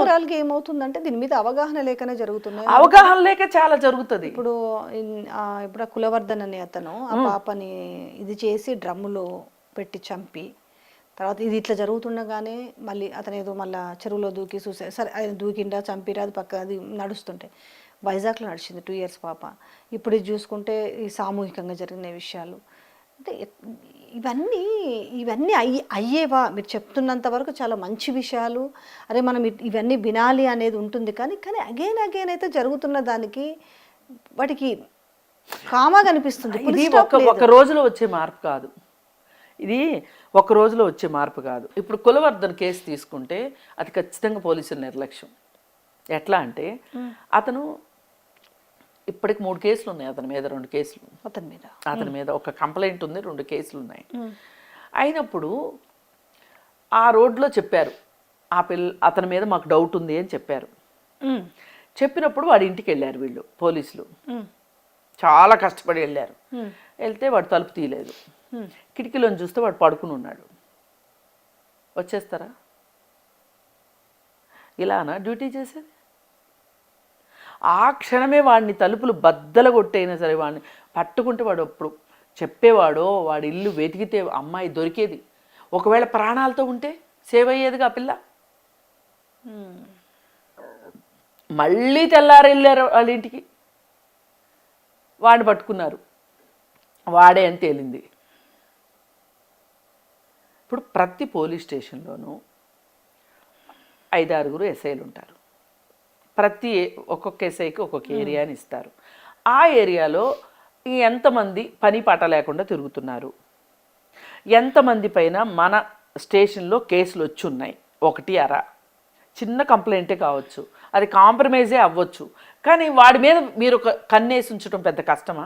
ఓవరాల్‌గా ఏమవుతుందంటే దీని మీద అవగాహన లేకనే జరుగుతున్నాయి. అవగాహన లేక చాలా జరుగుతుంది. ఇప్పుడు ఇప్పుడు ఆ కులవర్ధన్ అనే అతను ఆ పాపని ఇది చేసి డ్రమ్ములో పెట్టి చంపి, తర్వాత ఇది ఇట్లా జరుగుతుండగానే మళ్ళీ అతను ఏదో మళ్ళా చెరువులో దూకి సూసైడ్, సరే ఆయన దూకిండా చంపిరా అది పక్క అది నడుస్తుంటే వైజాగ్లో నడిచింది 2 ఇయర్స్ పాప. ఇప్పుడు ఇది చూసుకుంటే ఈ సామూహికంగా జరిగిన విషయాలు అంటే ఇవన్నీ ఇవన్నీ అయ్యేవా? మీరు చెప్తున్నంత వరకు చాలా మంచి విషయాలు, అరే మనం ఇవన్నీ వినాలి అనేది ఉంటుంది. కానీ కానీ అగైన్ అగైన్ అయితే జరుగుతున్న దానికి వాటికి కామాగా అనిపిస్తుంది. ఇది ఒక రోజులో వచ్చే మార్పు కాదు. ఇది ఒక రోజులో వచ్చే మార్పు కాదు. ఇప్పుడు కులవర్ధన్ కేసు తీసుకుంటే అది ఖచ్చితంగా పోలీసుల నిర్లక్ష్యం. ఎట్లా అంటే అతను ఇప్పటికి 3 కేసులు ఉన్నాయి అతని మీద, 2 కేసులు అతని మీద ఒక కంప్లైంట్ ఉంది, 2 కేసులు ఉన్నాయి. అయినప్పుడు ఆ రోడ్లో చెప్పారు అతని మీద మాకు డౌట్ ఉంది అని చెప్పారు. చెప్పినప్పుడు వాడి ఇంటికి వెళ్ళారు వీళ్ళు పోలీసులు. చాలా కష్టపడి వెళ్ళారు. వెళ్తే వాడు తలుపు తీయలేదు. కిటికీలోని చూస్తే వాడు పడుకుని ఉన్నాడు. వచ్చేస్తారా? ఇలానా డ్యూటీ చేసేది? ఆ క్షణమే వాడిని తలుపులు బద్దలు కొట్టైనా సరే వాడిని పట్టుకుంటే వాడు అప్పుడు చెప్పేవాడో, వాడి ఇల్లు వెతికితే అమ్మాయి దొరికేది. ఒకవేళ ప్రాణాలతో ఉంటే సేవ్ అయ్యేదిగా పిల్ల. మళ్ళీ తెల్లారు వెళ్ళారు వాళ్ళ ఇంటికి, వాడిని పట్టుకున్నారు. వాడే అని తేలింది. ఇప్పుడు ప్రతి పోలీస్ స్టేషన్లోనూ 5-6 ఎస్ఐలు ఉంటారు. ఒక్కొక్క ఎస్ఐకి ఒక్కొక్క ఏరియాని ఇస్తారు. ఆ ఏరియాలో ఎంతమంది పని పాట లేకుండా తిరుగుతున్నారు, ఎంతమంది పైన మన స్టేషన్లో కేసులు వచ్చి ఉన్నాయి, 1-2 చిన్న కంప్లైంటే కావచ్చు, అది కాంప్రమైజే అవ్వచ్చు. కానీ వాడి మీద మీరు ఒక కన్నేసి ఉంచడం పెద్ద కష్టమా?